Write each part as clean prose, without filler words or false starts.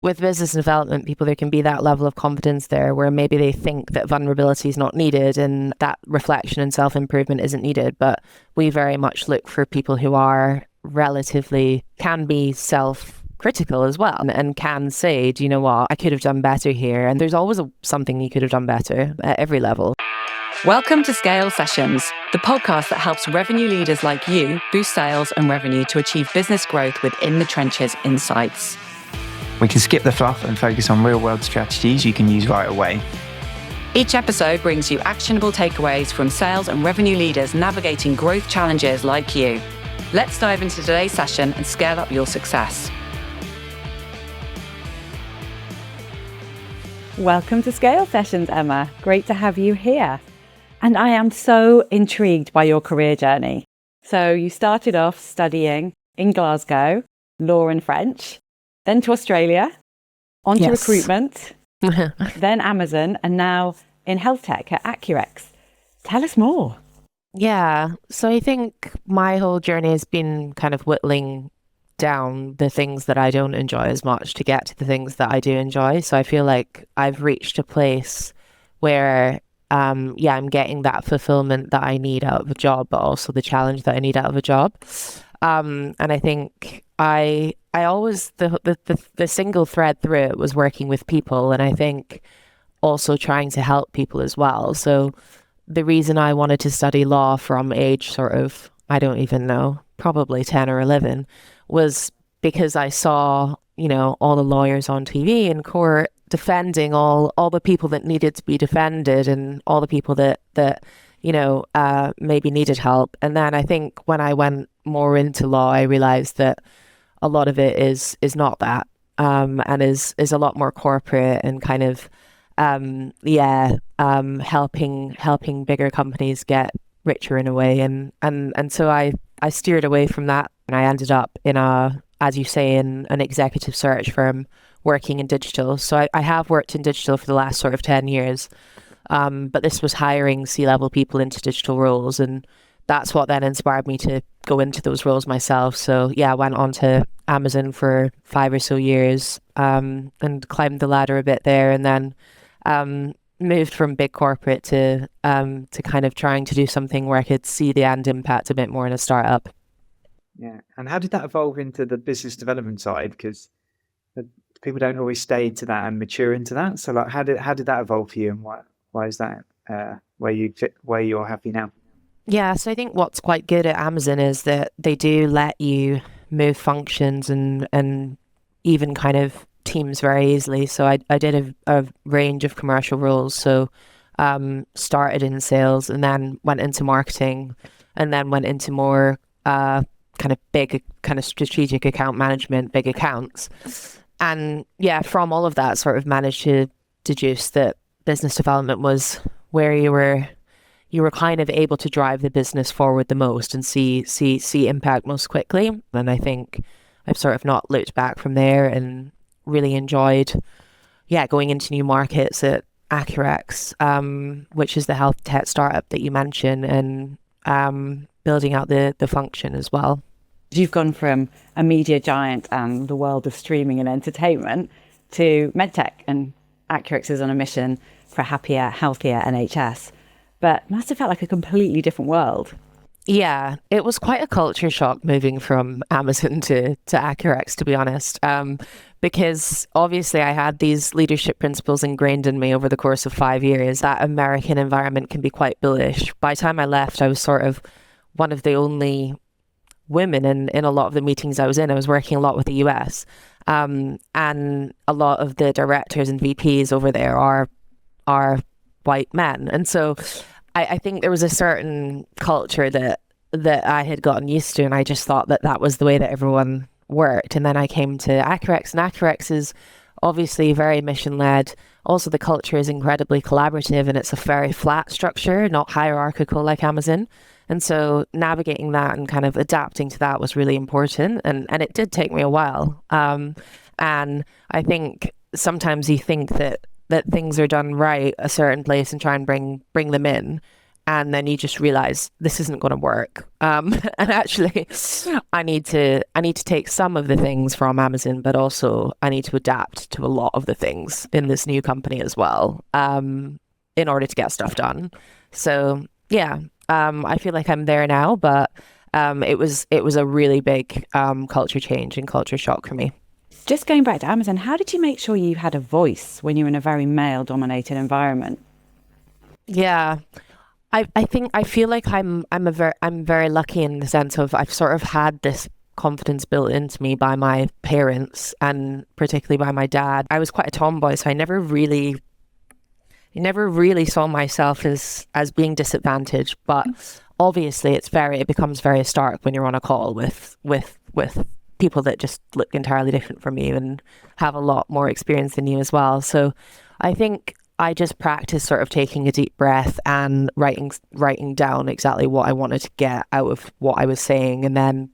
with business development people, there can be that level of confidence there where maybe they think that vulnerability is not needed and that reflection and self-improvement isn't needed. But we very much look for people who are can be self-critical as well and can say, do you know what, I could have done better here. And there's always something you could have done better at every level. Welcome to Scale Sessions, the podcast that helps revenue leaders like you boost sales and revenue to achieve business growth within the trenches insights. We can skip the fluff and focus on real-world strategies you can use right away. Each episode brings you actionable takeaways from sales and revenue leaders navigating growth challenges like you. Let's dive into today's session and scale up your success. Welcome to Scale Sessions, Emma. Great to have you here. And I am so intrigued by your career journey. So you started off studying in Glasgow, law and French, then to Australia, onto recruitment, then Amazon, and now in health tech at Accurx. Tell us more. Yeah, so I think my whole journey has been kind of whittling down the things that I don't enjoy as much to get to the things that I do enjoy. So I feel like I've reached a place where, I'm getting that fulfillment that I need out of a job, but also the challenge that I need out of a job. And I think I always, the single thread through it was working with people, and I think also trying to help people as well. So the reason I wanted to study law from age sort of, I don't even know, probably 10 or 11, was because I saw, all the lawyers on TV in court defending all the people that needed to be defended and all the people that maybe needed help. And then I think when I went more into law, I realized that a lot of it is not that, and is a lot more corporate and kind of, helping bigger companies get richer in a way. And so I steered away from that, and I ended up in as you say, in an executive search firm working in digital. So I have worked in digital for the last sort of 10 years, but this was hiring C-level people into digital roles, and that's what then inspired me to go into those roles myself. So I went on to Amazon for 5 or so years, and climbed the ladder a bit there, and then moved from big corporate to kind of trying to do something where I could see the end impact a bit more in a startup. Yeah, and how did that evolve into the business development side? Because people don't always stay into that and mature into that. So, like, how did that evolve for you, and why is that where you're happy now? Yeah, so I think what's quite good at Amazon is that they do let you move functions and even kind of teams very easily. So I did a range of commercial roles. So started in sales and then went into marketing and then went into more kind of big kind of strategic account management, big accounts. And from all of that sort of managed to deduce that business development was where you were kind of able to drive the business forward the most and see impact most quickly. And I think I've sort of not looked back from there and really enjoyed, going into new markets at Accurx, which is the health tech startup that you mentioned, and building out the function as well. You've gone from a media giant and the world of streaming and entertainment to medtech, and Accurx is on a mission for a happier, healthier NHS. But must have felt like a completely different world. Yeah, it was quite a culture shock moving from Amazon to Accurx, to be honest, because obviously I had these leadership principles ingrained in me over the course of 5 years. That American environment can be quite bullish. By the time I left, I was sort of one of the only women in a lot of the meetings I was in. I was working a lot with the US, and a lot of the directors and VPs over there are white men. And so I think there was a certain culture that I had gotten used to, and I just thought that was the way that everyone worked. And then I came to Accurx, and Accurx is obviously very mission-led. Also, the culture is incredibly collaborative, and it's a very flat structure, not hierarchical like Amazon. And so navigating that and kind of adapting to that was really important. And it did take me a while. And I think sometimes you think that things are done right a certain place and try and bring them in. and then you just realize this isn't going to work. And actually, I need to take some of the things from Amazon, but also I need to adapt to a lot of the things in this new company as well, in order to get stuff done. So yeah, I feel like I'm there now, but it was a really big culture change and culture shock for me. Just going back to Amazon, how did you make sure you had a voice when you were in a very male-dominated environment? Yeah, I feel like I'm very lucky in the sense of I've sort of had this confidence built into me by my parents and particularly by my dad. I was quite a tomboy, so I never really saw myself as being disadvantaged. But obviously, it becomes very stark when you're on a call with people that just look entirely different from you and have a lot more experience than you as well. So I think I just practiced sort of taking a deep breath and writing down exactly what I wanted to get out of what I was saying, and then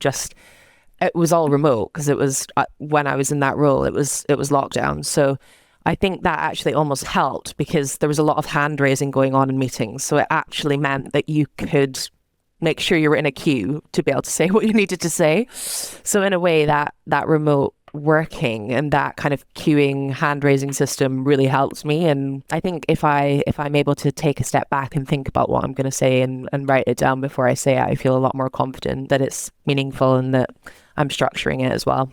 it was all remote because it was when I was in that role, it was lockdown. So I think that actually almost helped because there was a lot of hand raising going on in meetings. So it actually meant that you could make sure you were in a queue to be able to say what you needed to say. So in a way, that remote working and that kind of queuing hand raising system really helped me. And I think if I'm able to take a step back and think about what I'm going to say and write it down before I say it, I feel a lot more confident that it's meaningful and that I'm structuring it as well.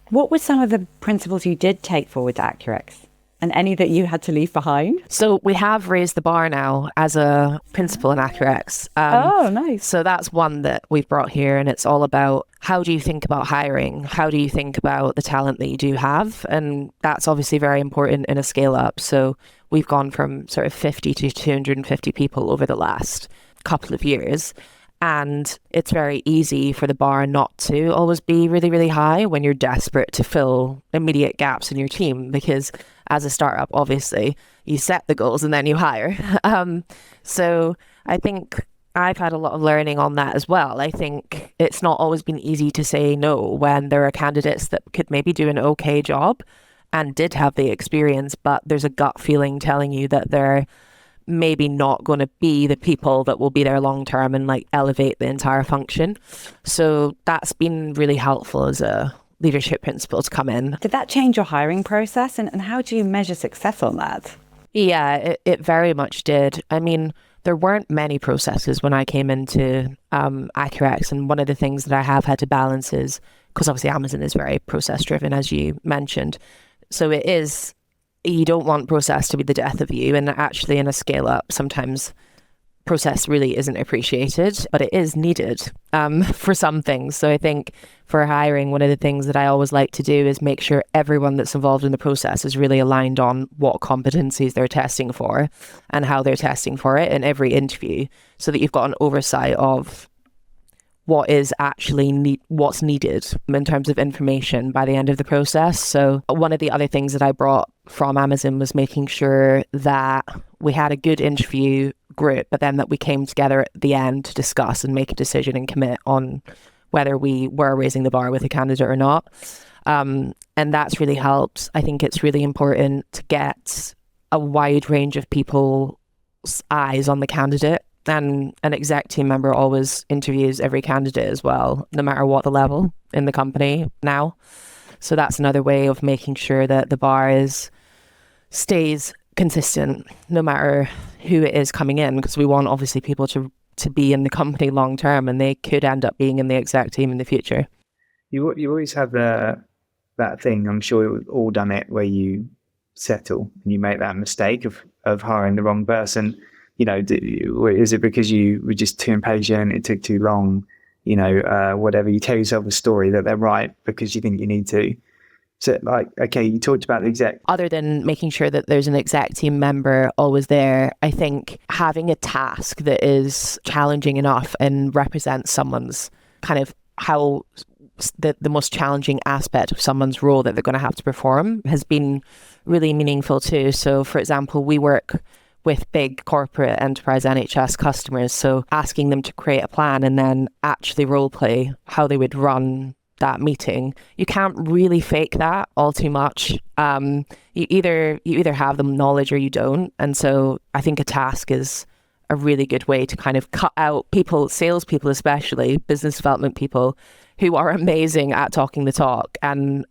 What were some of the principles you did take forward to Accurx and any that you had to leave behind? So we have raised the bar now as a principle in Accurx. Oh, nice. So that's one that we've brought here, and it's all about how do you think about hiring? How do you think about the talent that you do have? And that's obviously very important in a scale up. So we've gone from sort of 50 to 250 people over the last couple of years. And it's very easy for the bar not to always be really, really high when you're desperate to fill immediate gaps in your team, because as a startup, obviously, you set the goals and then you hire. So I think I've had a lot of learning on that as well. I think it's not always been easy to say no when there are candidates that could maybe do an okay job and did have the experience, but there's a gut feeling telling you that they're maybe not going to be the people that will be there long term and like elevate the entire function. So that's been really helpful as a leadership principle to come in. Did that change your hiring process, and how do you measure success on that? Yeah, it very much did. I mean, there weren't many processes when I came into Accurx, and one of the things that I have had to balance is, because obviously Amazon is very process driven, as you mentioned. So it is, you don't want process to be the death of you. And actually in a scale up, sometimes process really isn't appreciated, but it is needed for some things. So I think for hiring, one of the things that I always like to do is make sure everyone that's involved in the process is really aligned on what competencies they're testing for and how they're testing for it in every interview, so that you've got an oversight of what is actually what's needed in terms of information by the end of the process. So one of the other things that I brought from Amazon was making sure that we had a good interview group, but then that we came together at the end to discuss and make a decision and commit on whether we were raising the bar with a candidate or not. And that's really helped. I think it's really important to get a wide range of people's eyes on the candidate. And an exec team member always interviews every candidate as well, no matter what the level in the company now. So that's another way of making sure that the bar stays consistent, no matter who it is coming in, because we want obviously people to be in the company long term, and they could end up being in the exec team in the future. You always have that thing, I'm sure we've all done it, where you settle and you make that mistake of hiring the wrong person. You know, is it because you were just too impatient, it took too long, whatever, you tell yourself a story that they're right because you think you need to. So like, okay, you talked about the exec. Other than making sure that there's an exec team member always there, I think having a task that is challenging enough and represents someone's kind of how the most challenging aspect of someone's role that they're going to have to perform has been really meaningful too. So for example, we work with big corporate enterprise NHS customers. So asking them to create a plan and then actually role play how they would run that meeting. You can't really fake that all too much. You either have the knowledge or you don't. And so I think a task is a really good way to kind of cut out people, salespeople especially, business development people who are amazing at talking the talk and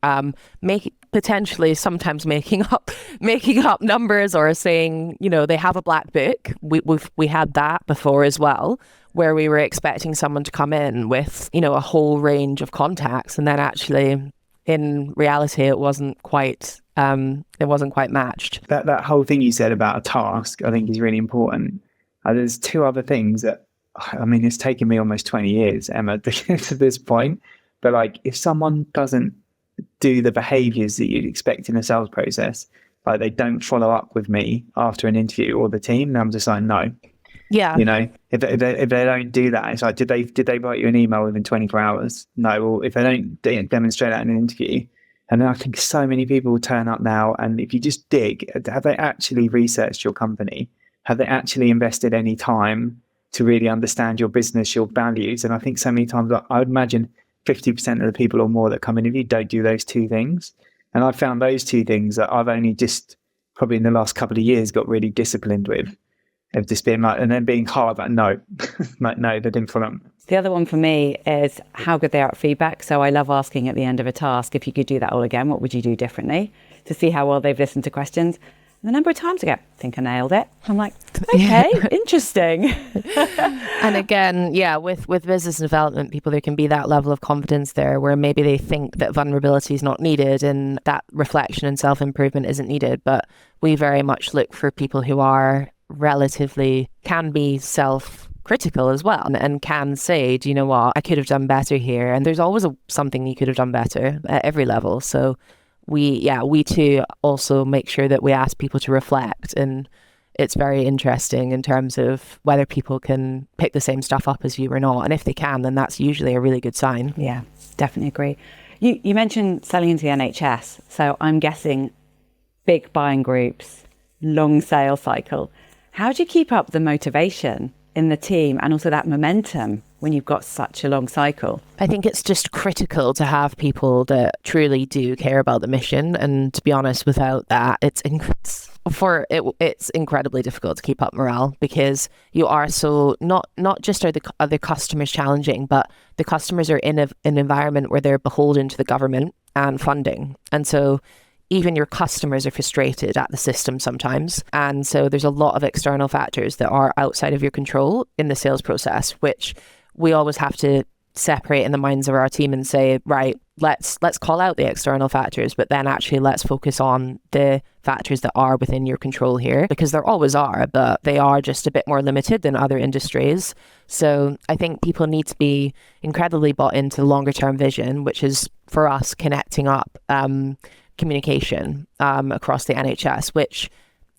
potentially sometimes making up numbers or saying, they have a black book. We had that before as well, where we were expecting someone to come in with, a whole range of contacts, and then actually in reality it wasn't quite matched. That whole thing you said about a task, I think, is really important. There's two other things that, it's taken me almost 20 years, Emma, to get to this point. But like, if someone doesn't do the behaviors that you'd expect in a sales process, like they don't follow up with me after an interview or the team, then I'm just like, no. Yeah. If they don't do that, it's like, did they write you an email within 24 hours? No. Well, if they don't demonstrate that in an interview, and then I think so many people will turn up now, and if you just dig, have they actually researched your company? Have they actually invested any time to really understand your business, your values? And I think so many times, I would imagine 50% of the people or more that come interview don't do those two things. And I found those two things that I've only just probably in the last couple of years got really disciplined with, of just being like, and then being hard, like, no, like, no, they didn't follow up. The other one for me is how good they are at feedback. So I love asking at the end of a task, if you could do that all again, what would you do differently, to see how well they've listened to questions. And the number of times I go, I think I nailed it. I'm like, okay, interesting. And again, with business development people, there can be that level of confidence there where maybe they think that vulnerability is not needed and that reflection and self-improvement isn't needed. But we very much look for people who are can be self-critical as well and can say, do you know what, I could have done better here. And there's always something you could have done better at every level. So we too also make sure that we ask people to reflect, and it's very interesting in terms of whether people can pick the same stuff up as you or not. And if they can, then that's usually a really good sign. Yeah, definitely agree. You mentioned selling into the NHS. So I'm guessing big buying groups, long sales cycle. How do you keep up the motivation in the team and also that momentum when you've got such a long cycle? I think it's just critical to have people that truly do care about the mission. And to be honest, without that, it's incredibly difficult to keep up morale, because you are so not just are the customers challenging, but the customers are in an environment where they're beholden to the government and funding. And so even your customers are frustrated at the system sometimes. And so there's a lot of external factors that are outside of your control in the sales process, which we always have to separate in the minds of our team and say, right, let's call out the external factors, but then actually let's focus on the factors that are within your control here, because there always are, but they are just a bit more limited than other industries. So I think people need to be incredibly bought into longer term vision, which is for us connecting up communication across the NHS, which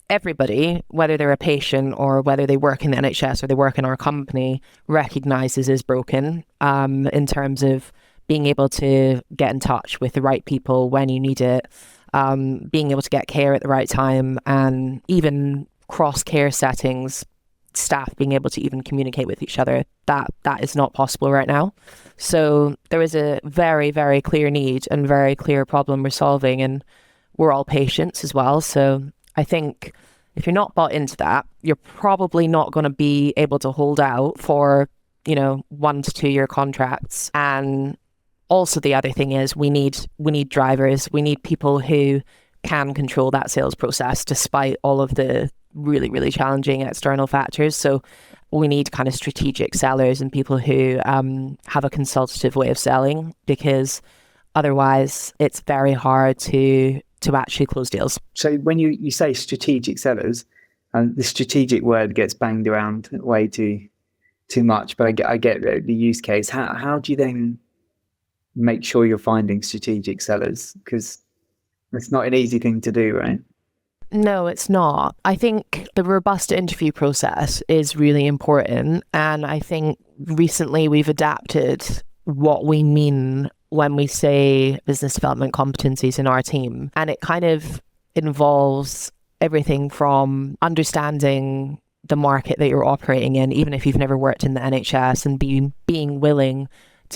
everybody, whether they're a patient or whether they work in the NHS or they work in our company, recognizes is broken in terms of being able to get in touch with the right people when you need it, being able to get care at the right time, and even cross care settings, staff being able to even communicate with each other. That is not possible right now. So there is a very, very clear need and very clear problem we're solving, and we're all patients as well. So I think if you're not bought into that, you're probably not going to be able to hold out for, 1 to 2 year contracts. And also the other thing is we need drivers. We need people who can control that sales process despite all of the really, really challenging external factors. So we need kind of strategic sellers and people who have a consultative way of selling, because otherwise it's very hard to actually close deals. So when you say strategic sellers, and the strategic word gets banged around way too much, but I get the use case. How do you then make sure you're finding strategic sellers? Because it's not an easy thing to do, right? No, it's not. I think the robust interview process is really important. And I think recently we've adapted what we mean when we say business development competencies in our team. And it kind of involves everything from understanding the market that you're operating in, even if you've never worked in the NHS, and being willing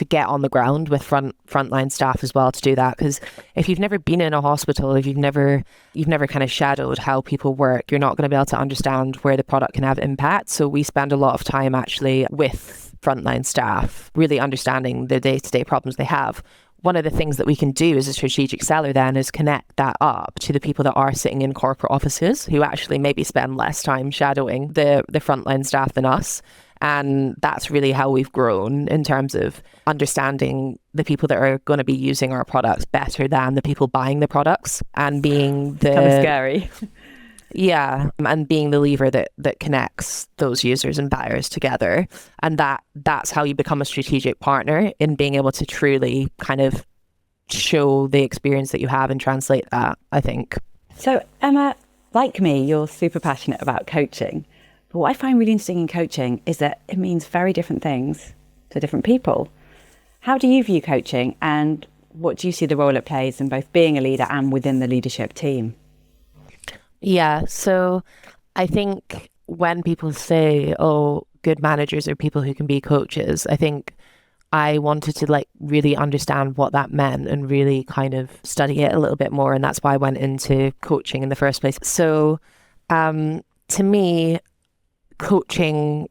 get on the ground with frontline staff as well to do that. Because if you've never been in a hospital, if you've never kind of shadowed how people work, you're not going to be able to understand where the product can have impact. So we spend a lot of time actually with frontline staff, really understanding the day-to-day problems they have. One of the things that we can do as a strategic seller then is connect that up to the people that are sitting in corporate offices who actually maybe spend less time shadowing the frontline staff than us. And that's really how we've grown in terms of understanding the people that are going to be using our products better than the people buying the products, and being the Kind of scary. Yeah, and being the lever that connects those users and buyers together. And that's how you become a strategic partner, in being able to truly kind of show the experience that you have and translate that, I think. So Emma, like me, you're super passionate about coaching. But what I find really interesting in coaching is that it means very different things to different people. How do you view coaching, and what do you see the role it plays in both being a leader and within the leadership team? Yeah, so I think when people say, oh, good managers are people who can be coaches, I think I wanted to like really understand what that meant and really kind of study it a little bit more. And that's why I went into coaching in the first place. So to me, coaching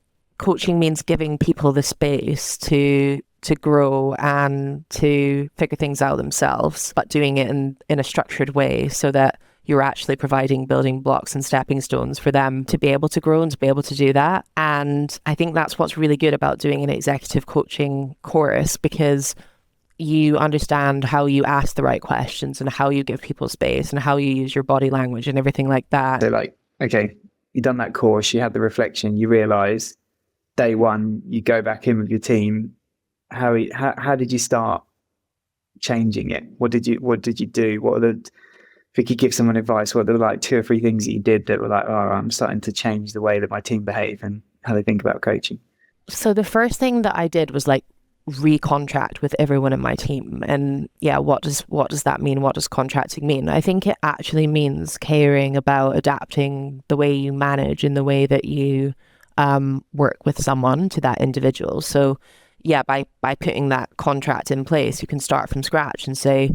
means giving people the space to grow and to figure things out themselves, but doing it in a structured way so that you're actually providing building blocks and stepping stones for them to be able to grow and to be able to do that. And I think that's what's really good about doing an executive coaching course, because you understand how you ask the right questions and how you give people space and how you use your body language and everything like that. So like, okay, you've done that course, you had the reflection, you realise day one, you go back in with your team. How did you start changing it? What did you do? If you could give someone advice, what are the like 2 or 3 things that you did that were like, oh, I'm starting to change the way that my team behave and how they think about coaching? So the first thing that I did was like recontract with everyone in my team. And yeah, what does that mean? What does contracting mean? I think it actually means caring about adapting the way you manage and the way that you work with someone to that individual. So yeah, by putting that contract in place, you can start from scratch and say,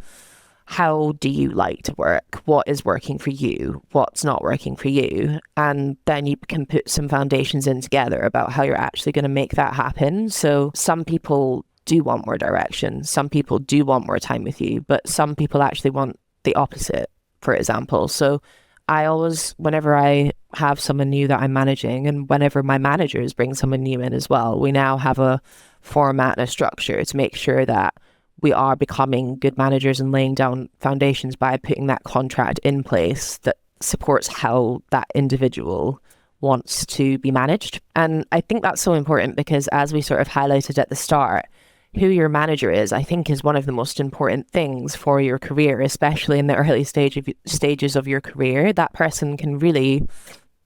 how do you like to work? What is working for you? What's not working for you? And then you can put some foundations in together about how you're actually going to make that happen. So some people do want more direction. Some people do want more time with you, but some people actually want the opposite, for example. So I always, whenever I have someone new that I'm managing, and whenever my managers bring someone new in as well, we now have a format and a structure to make sure that we are becoming good managers and laying down foundations by putting that contract in place that supports how that individual wants to be managed. And I think that's so important because, as we sort of highlighted at the start, who your manager is, I think, is one of the most important things for your career, especially in the early stages of your career. That person can really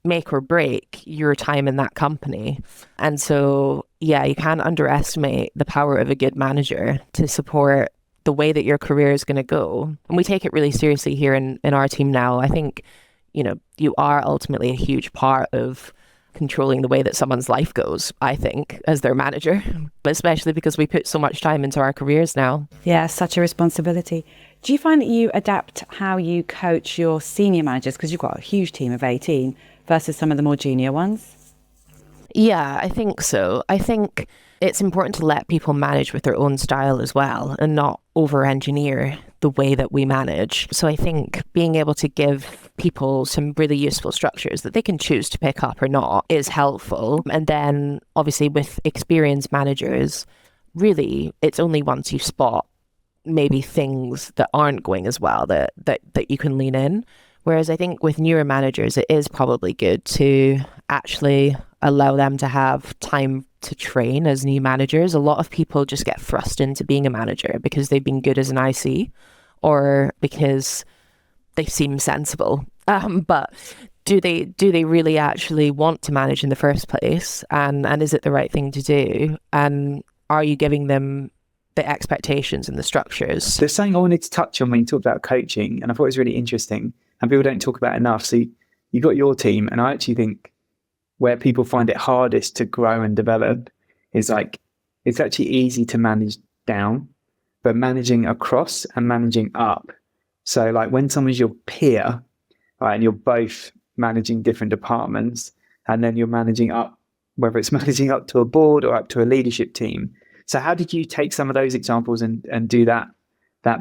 make or break your time in that company. And so, yeah, you can't underestimate the power of a good manager to support the way that your career is going to go. And we take it really seriously here in our team now. I think, you are ultimately a huge part of controlling the way that someone's life goes, I think, as their manager, but especially because we put so much time into our careers now. Yeah, such a responsibility. Do you find that you adapt how you coach your senior managers, because you've got a huge team of 18, versus some of the more junior ones? Yeah, I think so. I think it's important to let people manage with their own style as well and not over-engineer the way that we manage. So I think being able to give people some really useful structures that they can choose to pick up or not is helpful. And then obviously with experienced managers, really it's only once you spot maybe things that aren't going as well that you can lean in. Whereas I think with newer managers, it is probably good to actually allow them to have time to train as new managers. A lot of people just get thrust into being a manager because they've been good as an IC or because they seem sensible. But do they really actually want to manage in the first place? And is it the right thing to do? And are you giving them the expectations and the structures? There's something I wanted to touch on when you talked about coaching, and I thought it was really interesting, and people don't talk about it enough. So you got your team, and I actually think where people find it hardest to grow and develop is like, it's actually easy to manage down, but managing across and managing up. So like when someone's your peer, right, and you're both managing different departments, and then you're managing up, whether it's managing up to a board or up to a leadership team. So how did you take some of those examples and do that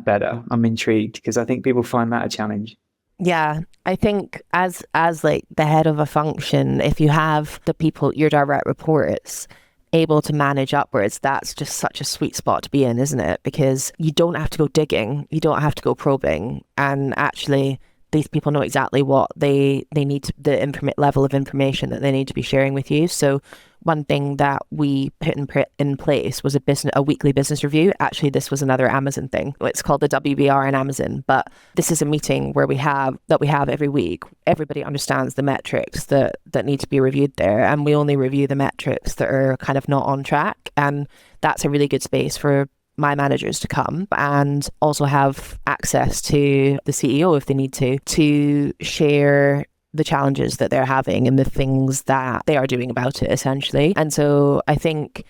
better? I'm intrigued because I think people find that a challenge. Yeah, I think as like the head of a function, if you have the people, your direct reports, able to manage upwards, that's just such a sweet spot to be in, isn't it? Because you don't have to go digging, you don't have to go probing, and actually these people know exactly what they need to, the level of information that they need to be sharing with you. So one thing that we put in place was a weekly business review. Actually, this was another Amazon thing. It's called the WBR in Amazon, but this is a meeting where we have every week. Everybody understands the metrics that need to be reviewed there, and we only review the metrics that are kind of not on track. And that's a really good space for my managers to come and also have access to the CEO if they need to share the challenges that they're having and the things that they are doing about it, essentially. And so I think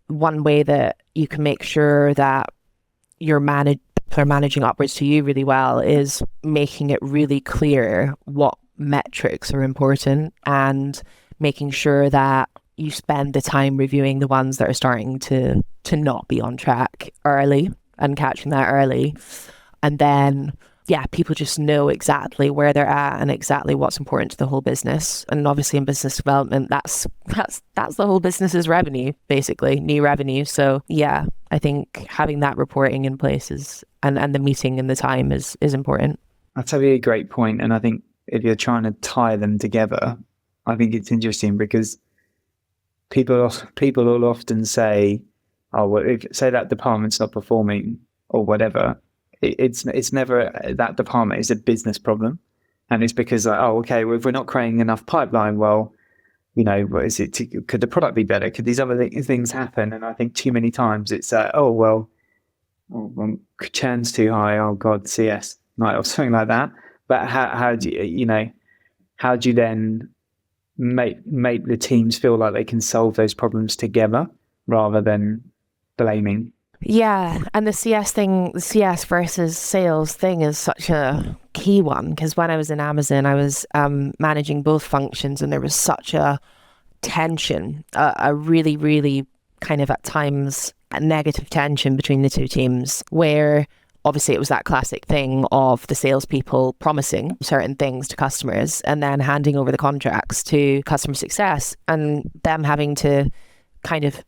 one way that you can make sure that you're managing upwards to you really well is making it really clear what metrics are important and making sure that you spend the time reviewing the ones that are starting to not be on track early and catching that early. And then, yeah, people just know exactly where they're at and exactly what's important to the whole business. And obviously in business development, that's the whole business's revenue, basically, new revenue. So yeah, I think having that reporting in place and the meeting and the time is important. That's a really great point. And I think if you're trying to tie them together, I think it's interesting because people will often say, oh, well, say that department's not performing or whatever. It's never that department. It's a business problem, and it's because oh, okay, well, if we're not creating enough pipeline, well, is it? Could the product be better? Could these other things happen? And I think too many times it's churn's too high. Oh God, CS night or something like that. But how do you then make the teams feel like they can solve those problems together rather than blaming? Yeah, and the CS versus sales thing is such a key one, because when I was in Amazon, I was managing both functions, and there was such a tension, a really, really kind of at times a negative tension between the two teams, where obviously it was that classic thing of the salespeople promising certain things to customers and then handing over the contracts to customer success, and them having to kind of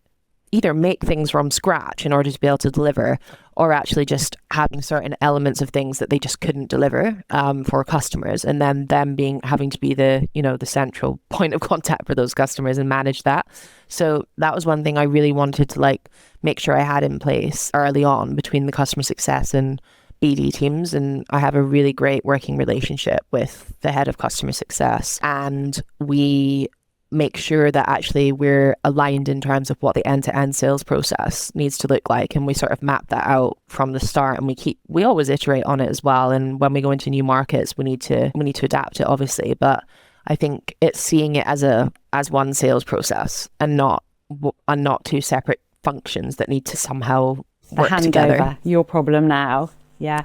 either make things from scratch in order to be able to deliver, or actually just having certain elements of things that they just couldn't deliver for customers, and then them having to be the central point of contact for those customers and manage that. So that was one thing I really wanted to make sure I had in place early on between the customer success and BD teams. And I have a really great working relationship with the head of customer success, and we make sure that actually we're aligned in terms of what the end-to-end sales process needs to look like, and we sort of map that out from the start, and we always iterate on it as well. And when we go into new markets, we need to adapt it, obviously, but I think it's seeing it as one sales process and not two separate functions that need to somehow work together. Your problem now. Yeah.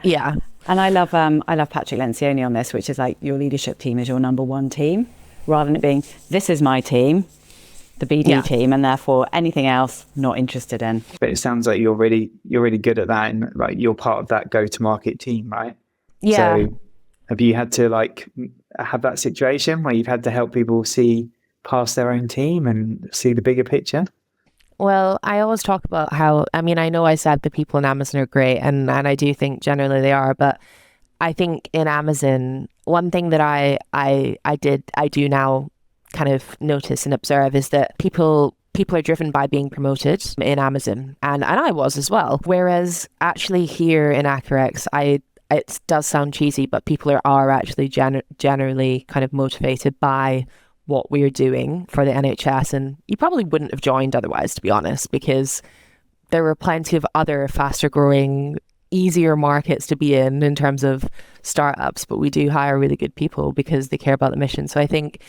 And I love Patrick Lencioni on this, which is like your leadership team is your number one team, rather than it being, this is my team, the BD team, and therefore anything else not interested in. But it sounds like you're really good at that, and like you're part of that go-to-market team, right? Yeah. So have you had to have that situation where you've had to help people see past their own team and see the bigger picture? Well, I always talk about how, I know I said the people in Amazon are great, and I do think generally they are, but I think in Amazon, one thing that I do now kind of notice and observe is that people are driven by being promoted in Amazon, and I was as well. Whereas actually here in Accurx, it does sound cheesy, but people are actually generally kind of motivated by what we're doing for the NHS, and you probably wouldn't have joined otherwise, to be honest, because there were plenty of other faster growing, easier markets to be in terms of startups, but we do hire really good people because they care about the mission. So I think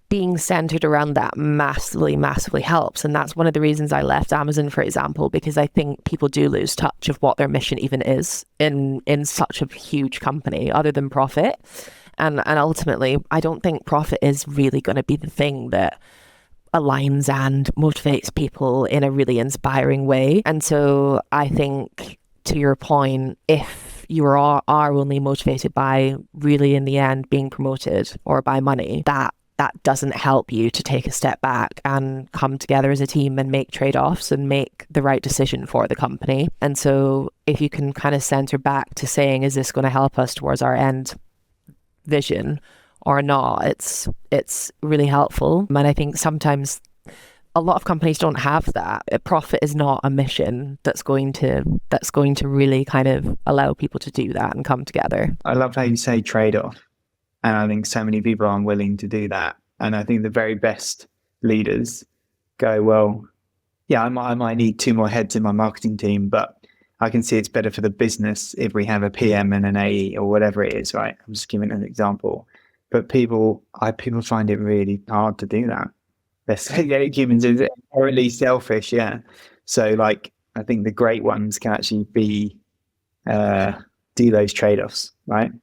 being centered around that massively helps. And that's one of the reasons I left Amazon, for example, because I think people do lose touch of what their mission even is in such a huge company other than profit. And ultimately, I don't think profit is really going to be the thing that aligns and motivates people in a really inspiring way. And so I think, to your point, if you are only motivated by really in the end being promoted or by money, that doesn't help you to take a step back and come together as a team and make trade-offs and make the right decision for the company. And so if you can kind of center back to saying, is this going to help us towards our end vision or not, it's really helpful. And I think sometimes a lot of companies don't have that. Profit is not a mission that's going to really kind of allow people to do that and come together. I love how you say trade-off. And I think so many people are unwilling to do that. And I think the very best leaders go, well, yeah, I might need 2 more heads in my marketing team, but I can see it's better for the business if we have a PM and an AE or whatever it is, right? I'm just giving an example. But people find it really hard to do that. Humans are inherently selfish, yeah. So like, I think the great ones can actually do those trade-offs, right?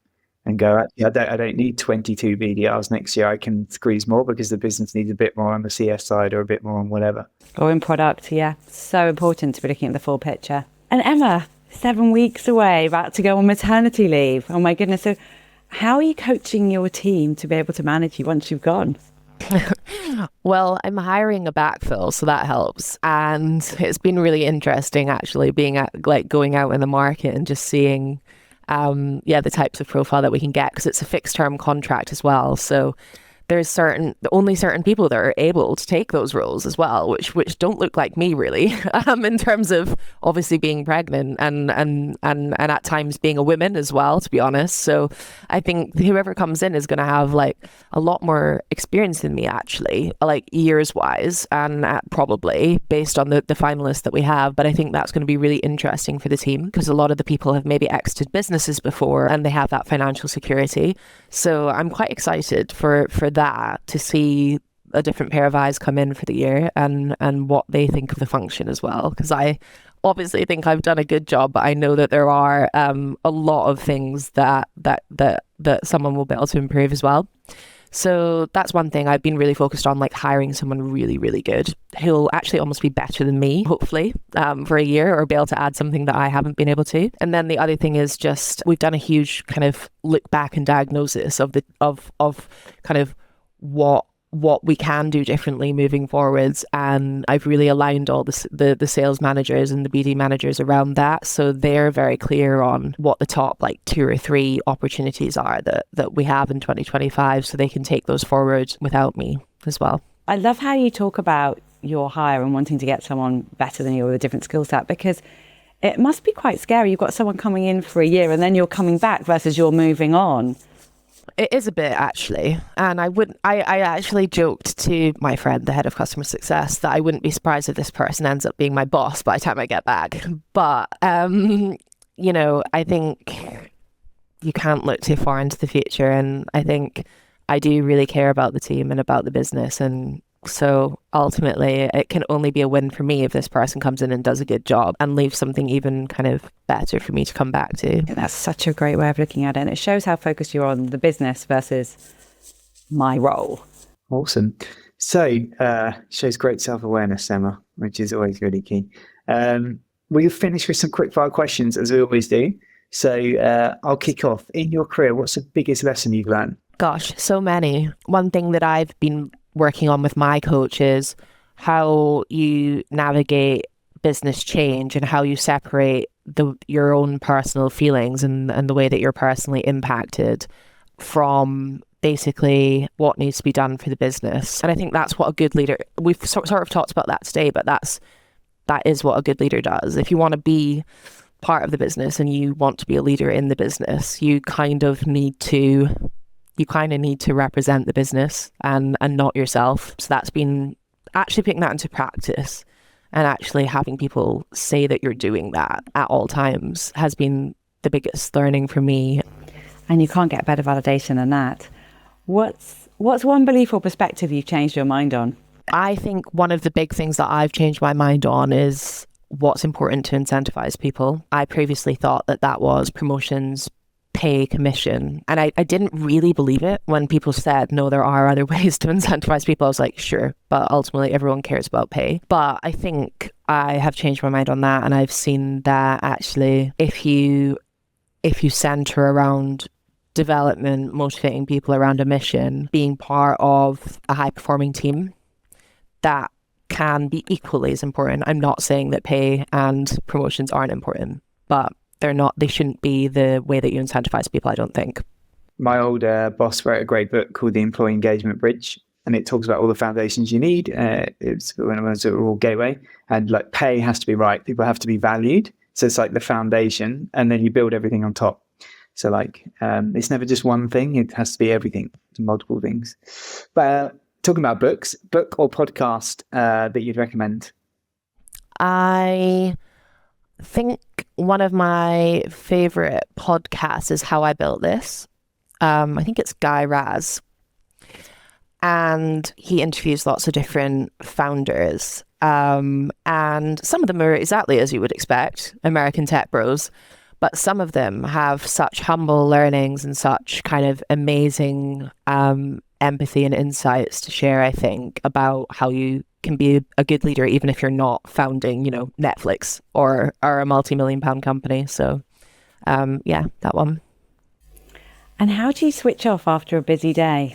And go, actually, I don't need 22 BDRs next year. I can squeeze more because the business needs a bit more on the CS side or a bit more on whatever. Or in product, yeah. So important to be looking at the full picture. And Emma, 7 weeks away, about to go on maternity leave. Oh my goodness. So how are you coaching your team to be able to manage you once you've gone? Well, I'm hiring a backfill, so that helps. And it's been really interesting actually going out in the market and just seeing the types of profile that we can get, because it's a fixed term contract as well. So there's only certain people that are able to take those roles as well, which don't look like me really, in terms of obviously being pregnant and at times being a woman as well, to be honest. So I think whoever comes in is going to have like a lot more experience than me actually, like years wise, and probably based on the finalists that we have. But I think that's going to be really interesting for the team, because a lot of the people have maybe exited businesses before and they have that financial security. So I'm quite excited for that, to see a different pair of eyes come in for the year and what they think of the function as well, because I obviously think I've done a good job, but I know that there are a lot of things that someone will be able to improve as well. So that's one thing I've been really focused on, like hiring someone really, really good who'll actually almost be better than me, hopefully, for a year, or be able to add something that I haven't been able to. And then the other thing is just, we've done a huge kind of look back and diagnosis of kind of what we can do differently moving forwards, and I've really aligned all the sales managers and the BD managers around that, so they're very clear on what the top like 2 or 3 opportunities are that we have in 2025, so they can take those forward without me as well. I love how you talk about your hire and wanting to get someone better than you with a different skill set, because it must be quite scary. You've got someone coming in for a year and then you're coming back versus you're moving on. It is a bit actually, and I actually joked to my friend, the head of customer success, that I wouldn't be surprised if this person ends up being my boss by the time I get back. But I think you can't look too far into the future, and I think I do really care about the team and about the business, and so ultimately it can only be a win for me if this person comes in and does a good job and leaves something even kind of better for me to come back to. That's such a great way of looking at it, and it shows how focused you're on the business versus my role. Awesome. So shows great self-awareness, Emma, which is always really key. We'll finish with some quick fire questions, as we always do. So I'll kick off. In your career, what's the biggest lesson you've learned? Gosh, so many. One thing that I've been working on with my coach is how you navigate business change and how you separate your own personal feelings and the way that you're personally impacted from basically what needs to be done for the business. And I think that's what a good leader, we've sort of talked about that today, but that is what a good leader does. If you want to be part of the business and you want to be a leader in the business, you kind of need to represent the business and not yourself. So that's been actually putting that into practice and actually having people say that you're doing that at all times has been the biggest learning for me. And you can't get better validation than that. What's What's one belief or perspective you've changed your mind on? I think one of the big things that I've changed my mind on is what's important to incentivize people. I previously thought that was promotions, pay, commission. And I didn't really believe it when people said, no, there are other ways to incentivize people. I was like, sure, but ultimately everyone cares about pay. But I think I have changed my mind on that. And I've seen that actually if you center around development, motivating people around a mission, being part of a high performing team, that can be equally as important. I'm not saying that pay and promotions aren't important, but they shouldn't be the way that you incentivize people, I don't think. My old boss wrote a great book called The Employee Engagement Bridge, and it talks about all the foundations you need. It's when I was at Royal Gateway, and like pay has to be right. People have to be valued. So it's like the foundation, and then you build everything on top. So like, it's never just one thing. It has to be everything, multiple things. But talking about books, book or podcast that you'd recommend? I think one of my favorite podcasts is How I Built This. I think it's Guy Raz. And he interviews lots of different founders. And some of them are exactly as you would expect, American tech bros. But some of them have such humble learnings and such kind of amazing empathy and insights to share, I think, about how you can be a good leader even if you're not founding, Netflix or a multi-million-pound company. So, that one. And how do you switch off after a busy day?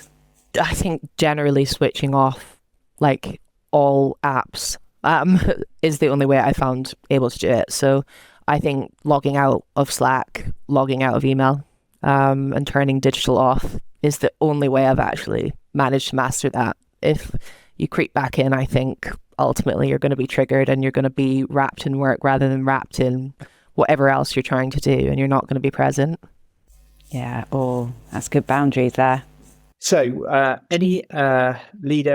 I think generally switching off, like all apps, is the only way I found able to do it. So I think logging out of Slack, logging out of email, and turning digital off is the only way I've actually managed to master that. If you creep back in, I think ultimately you're going to be triggered and you're going to be wrapped in work rather than wrapped in whatever else you're trying to do, and you're not going to be present. Yeah, that's good boundaries there. So any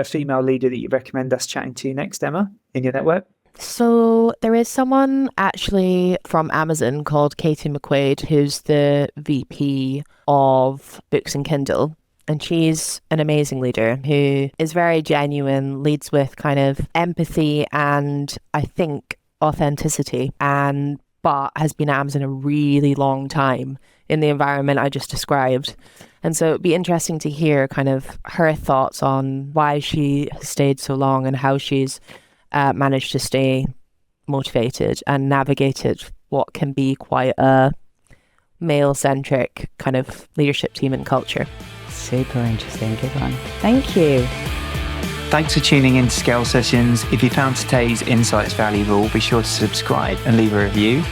female leader that you recommend us chatting to next, Emma, in your network? So there is someone actually from Amazon called Katie McQuaid, who's the VP of Books and Kindle. And she's an amazing leader who is very genuine, leads with kind of empathy and I think authenticity, but has been at Amazon a really long time in the environment I just described. And so it'd be interesting to hear kind of her thoughts on why she has stayed so long and how she's managed to stay motivated and navigated what can be quite a male-centric kind of leadership team and culture. Super interesting. Good one. Thank you. Thanks for tuning in to Scale Sessions. If you found today's insights valuable, be sure to subscribe and leave a review.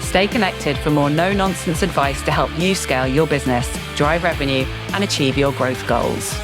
Stay connected for more no-nonsense advice to help you scale your business, drive revenue, and achieve your growth goals.